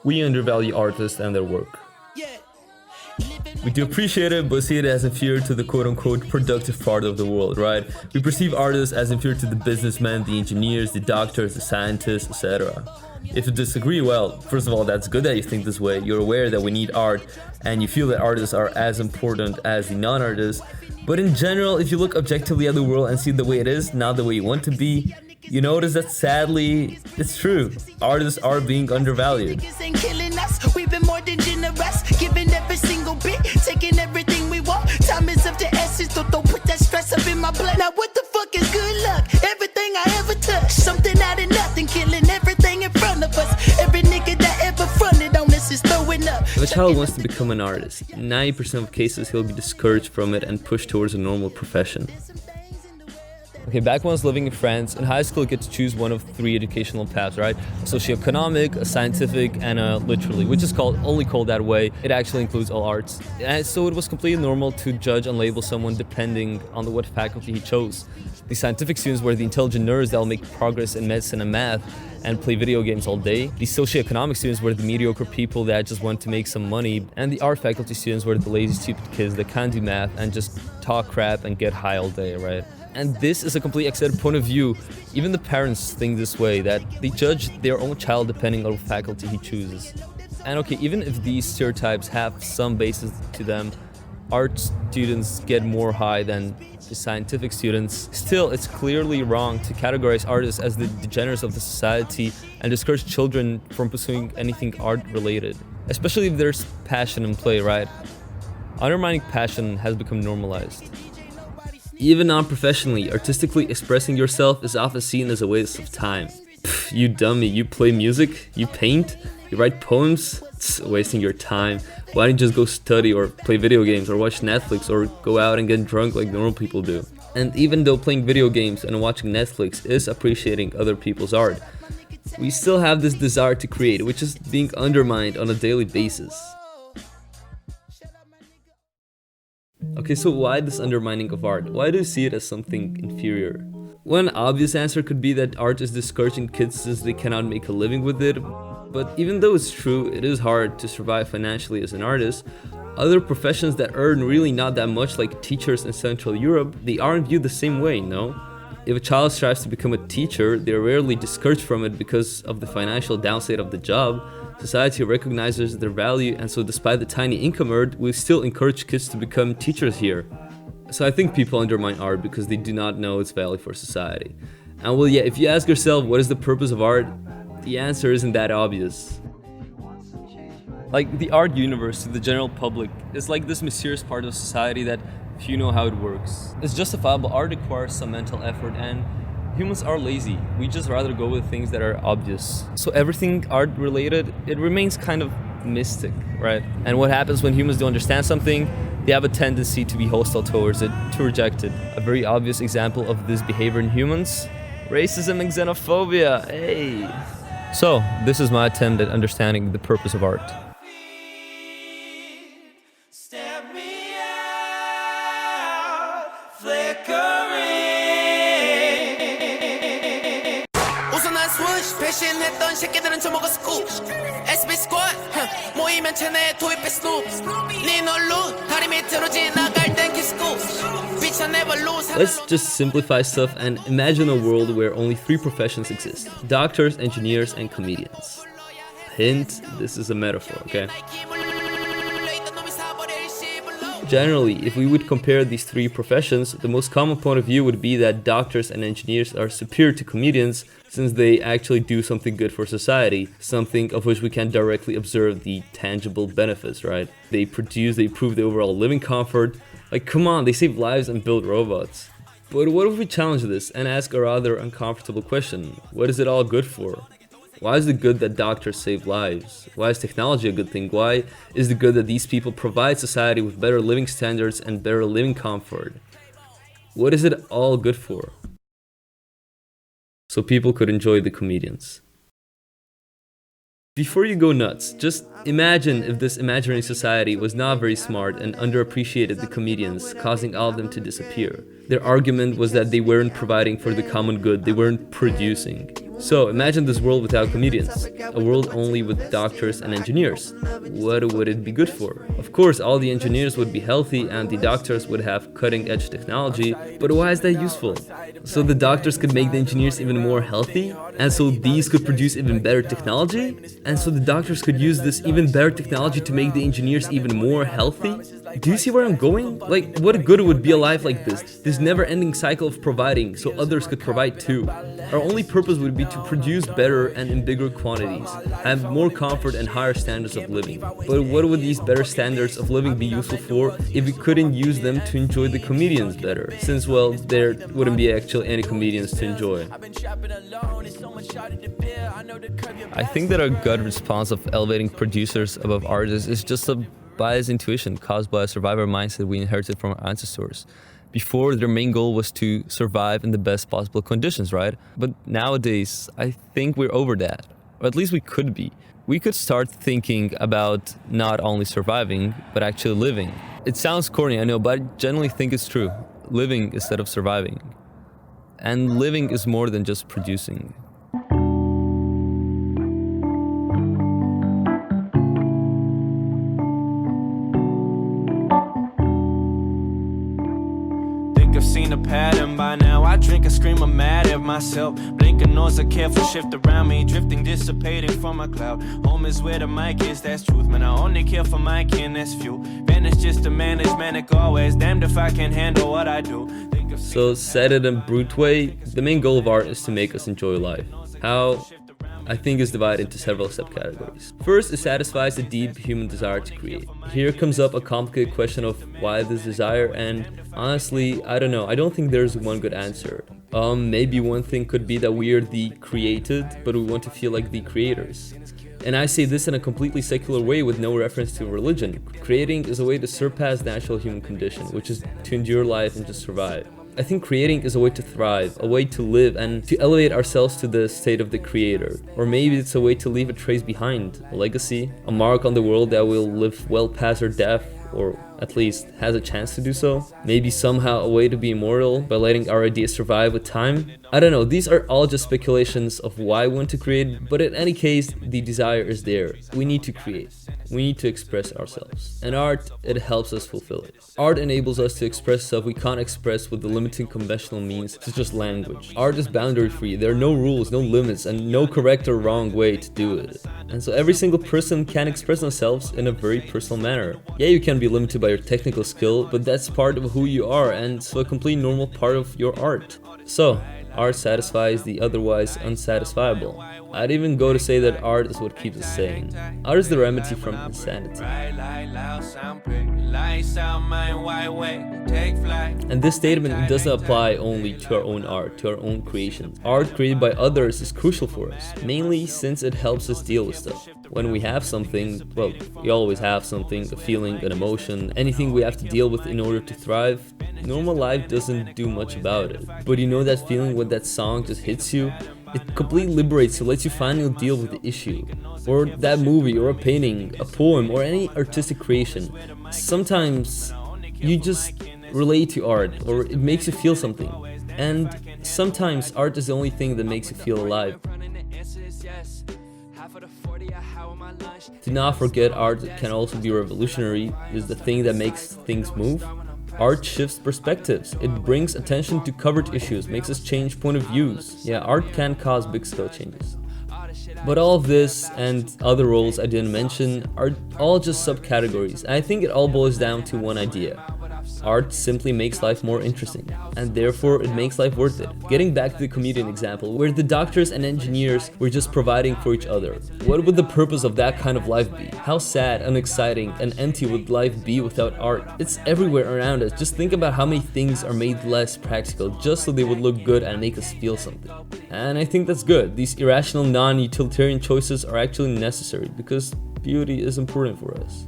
we undervalue artists and their work. We do appreciate it, but see it as inferior to the quote-unquote productive part of the world, right? We perceive artists as inferior to the businessmen, the engineers, the doctors, the scientists, etc. If you disagree, well, first of all, that's good that you think this way. You're aware that we need art, and you feel that artists are as important as the non-artists. But in general, if you look objectively at the world and see the way it is, not the way you want to be, you notice that sadly, it's true. Artists are being undervalued. We've been more than generous, giving every single bit, taking everything we want. Time is of the essence, don't put that stress up in my blood. Now what the fuck is good luck? Everything I ever touched, something out of nothing, killing everything in front of us. Every nigga that ever fronted on us is throwing up. If a child wants to become an artist, 90% of cases he'll be discouraged from it and pushed towards a normal profession. Okay, back when I was living in France, in high school you get to choose one of 3 educational paths, right? A socioeconomic, a scientific, and a literary, which is only called that way. It actually includes all arts. And so it was completely normal to judge and label someone depending on what faculty he chose. The scientific students were the intelligent nerds that will make progress in medicine and math and play video games all day. The socioeconomic students were the mediocre people that just want to make some money. And the art faculty students were the lazy, stupid kids that can't do math and just talk crap and get high all day, right? And this is a completely accepted point of view. Even the parents think this way, that they judge their own child depending on what faculty he chooses. And okay, even if these stereotypes have some basis to them, art students get more high than the scientific students. Still, it's clearly wrong to categorize artists as the degenerates of the society and discourage children from pursuing anything art-related, especially if there's passion in play, right? Undermining passion has become normalized. Even non-professionally, artistically expressing yourself is often seen as a waste of time. Pff, you dummy, you play music, you paint, you write poems, it's wasting your time. Why don't you just go study or play video games or watch Netflix or go out and get drunk like normal people do? And even though playing video games and watching Netflix is appreciating other people's art, we still have this desire to create, which is being undermined on a daily basis. Okay, so why this undermining of art? Why do you see it as something inferior? One obvious answer could be that art is discouraging kids since they cannot make a living with it. But even though it's true, it is hard to survive financially as an artist. Other professions that earn really not that much, like teachers in Central Europe, they aren't viewed the same way, no? If a child strives to become a teacher, they're rarely discouraged from it because of the financial downside of the job. Society recognizes their value, and so despite the tiny income earned, we still encourage kids to become teachers here. So I think people undermine art because they do not know its value for society. And well, yeah, if you ask yourself what is the purpose of art, the answer isn't that obvious. Like, the art universe to the general public is like this mysterious part of society that few know how it works. It's justifiable. Art requires some mental effort, and humans are lazy. We just rather go with things that are obvious. So everything art related, it remains kind of mystic, right? And what happens when humans don't understand something? They have a tendency to be hostile towards it, to reject it. A very obvious example of this behavior in humans: racism and xenophobia. Hey! So, this is my attempt at understanding the purpose of art. 배신했던 새끼들은 저먹어 스쿱 SB 스쿼드 모이면 체내에 도입해 스눕 네 놀루 다리 밑으로 지나갈 땐 키스쿠 bitch I never lose. Let's just simplify stuff and imagine a world where only 3 professions exist: doctors, engineers, and comedians. Hint, this is a metaphor, okay? Generally, if we would compare these 3 professions, the most common point of view would be that doctors and engineers are superior to comedians since they actually do something good for society, something of which we can directly observe the tangible benefits, right? They improve the overall living comfort. Like, come on, they save lives and build robots. But what if we challenge this and ask a rather uncomfortable question? What is it all good for? Why is it good that doctors save lives? Why is technology a good thing? Why is it good that these people provide society with better living standards and better living comfort? What is it all good for? So people could enjoy the comedians. Before you go nuts, just imagine if this imaginary society was not very smart and underappreciated the comedians, causing all of them to disappear. Their argument was that they weren't providing for the common good, they weren't producing. So imagine this world without comedians, a world only with doctors and engineers. What would it be good for? Of course, all the engineers would be healthy and the doctors would have cutting-edge technology, but why is that useful? So the doctors could make the engineers even more healthy, and so these could produce even better technology, and so the doctors could use this even better technology to make the engineers even more healthy? Do you see where I'm going? Like, what good would be a life like this never-ending cycle of providing so others could provide too. Our only purpose would be to produce better and in bigger quantities, have more comfort and higher standards of living. But what would these better standards of living be useful for if we couldn't use them to enjoy the comedians better? Since, well, there wouldn't be actually any comedians to enjoy. I think that our gut response of elevating producers above artists is just a biased intuition caused by a survivor mindset we inherited from our ancestors. Before, their main goal was to survive in the best possible conditions, right? But nowadays, I think we're over that. Or at least we could be. We could start thinking about not only surviving, but actually living. It sounds corny, I know, but I generally think it's true. Living instead of surviving. And living is more than just producing. Seen a pattern by now. I drink and scream, I'm mad at myself. Blink a nose, a careful shift around me. Drifting, dissipating from a cloud. Home is where the mic is, that's truth. Man, I only care for my kin, that's few. Vanish just to manage, manic always. Damned if I can handle what I do. So, said it in a brute way, the main goal of art is to make us enjoy life. How? I think is divided into several subcategories. First, it satisfies the deep human desire to create. Here comes up a complicated question of why this desire, and honestly, I don't know. I don't think there's one good answer. Maybe one thing could be that we are the created, but we want to feel like the creators. And I say this in a completely secular way with no reference to religion. Creating is a way to surpass the natural human condition, which is to endure life and just survive. I think creating is a way to thrive, a way to live and to elevate ourselves to the state of the creator. Or maybe it's a way to leave a trace behind, a legacy, a mark on the world that will live well past our death, or at least has a chance to do so. Maybe somehow a way to be immortal by letting our ideas survive with time. I don't know, these are all just speculations of why we want to create, but in any case, the desire is there. We need to create. We need to express ourselves. And art, it helps us fulfill it. Art enables us to express stuff we can't express with the limiting conventional means, such as language. Art is boundary free. There are no rules, no limits, and no correct or wrong way to do it. And so every single person can express themselves in a very personal manner. Yeah, you can be limited by your technical skill, but that's part of who you are, and so a completely normal part of your art. So, art satisfies the otherwise unsatisfiable. I'd even go to say that art is what keeps us sane. Art is the remedy from insanity. And this statement doesn't apply only to our own art, to our own creations. Art created by others is crucial for us, mainly since it helps us deal with stuff. When we have something, well, we always have something, a feeling, an emotion, anything we have to deal with in order to thrive, normal life doesn't do much about it. But you know that feeling when that song just hits you? It completely liberates you, lets you finally deal with the issue. Or that movie, or a painting, a poem, or any artistic creation. Sometimes you just relate to art, or it makes you feel something. And sometimes art is the only thing that makes you feel alive. Do not forget, art can also be revolutionary. It is the thing that makes things move. Art shifts perspectives. It brings attention to covered issues, makes us change point of views. Yeah, art can cause big scale changes. But all of this and other roles I didn't mention are all just subcategories. I think it all boils down to one idea. Art simply makes life more interesting, and therefore it makes life worth it. Getting back to the comedian example, where the doctors and engineers were just providing for each other. What would the purpose of that kind of life be? How sad, unexciting, and empty would life be without art? It's everywhere around us. Just think about how many things are made less practical just so they would look good and make us feel something. And I think that's good. These irrational, non-utilitarian choices are actually necessary because beauty is important for us.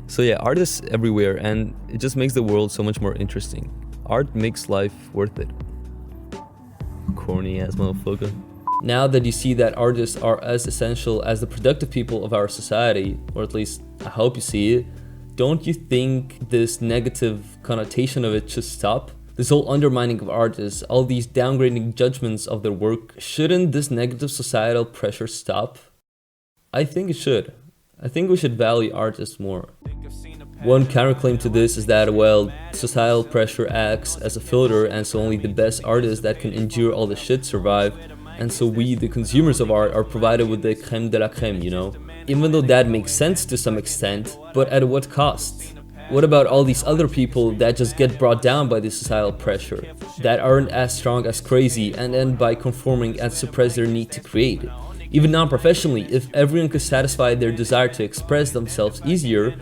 So yeah, art is everywhere and it just makes the world so much more interesting. Art makes life worth it. Corny ass motherfucker. Now that you see that artists are as essential as the productive people of our society, or at least I hope you see it, don't you think this negative connotation of it should stop? This whole undermining of artists, all these downgrading judgments of their work, shouldn't this negative societal pressure stop? I think it should. I think we should value artists more. One counterclaim to this is that, well, societal pressure acts as a filter, and so only the best artists that can endure all the shit survive, and so we, the consumers of art, are provided with the crème de la crème, you know? Even though that makes sense to some extent, but at what cost? What about all these other people that just get brought down by the societal pressure, that aren't as strong as crazy and end by conforming and suppress their need to create? Even non-professionally, if everyone could satisfy their desire to express themselves easier,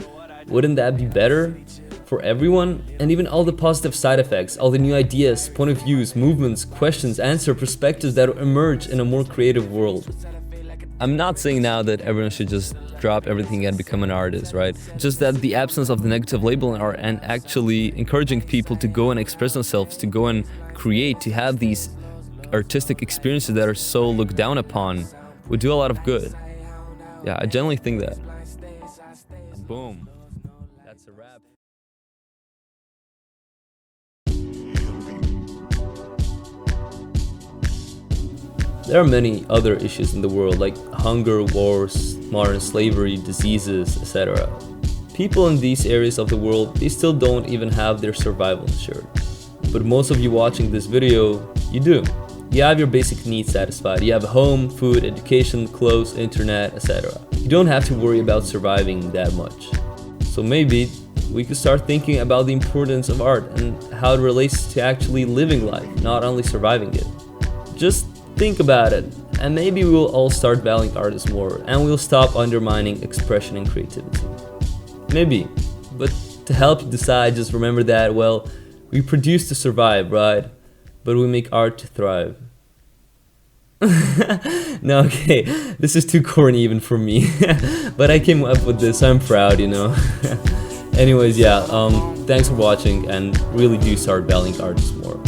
wouldn't that be better for everyone? And even all the positive side effects, all the new ideas, point of views, movements, questions, answer, perspectives that emerge in a more creative world. I'm not saying now that everyone should just drop everything and become an artist, right? Just that the absence of the negative label in art and actually encouraging people to go and express themselves, to go and create, to have these artistic experiences that are so looked down upon would do a lot of good. Yeah, I genuinely think that. Boom. That's a wrap. There are many other issues in the world, like hunger, wars, modern slavery, diseases, etc. People in these areas of the world, they still don't even have their survival insured. But most of you watching this video, you do. You have your basic needs satisfied. You have a home, food, education, clothes, internet, etc. You don't have to worry about surviving that much. So maybe we could start thinking about the importance of art and how it relates to actually living life, not only surviving it. Just think about it, and maybe we'll all start valuing artists more, and we'll stop undermining expression and creativity. Maybe, but to help you decide, just remember that, well, we produce to survive, right? But we make art to thrive. No, okay, this is too corny even for me, but I came up with this, I'm proud, you know. Anyways, yeah, thanks for watching, and really do start valuing artists more.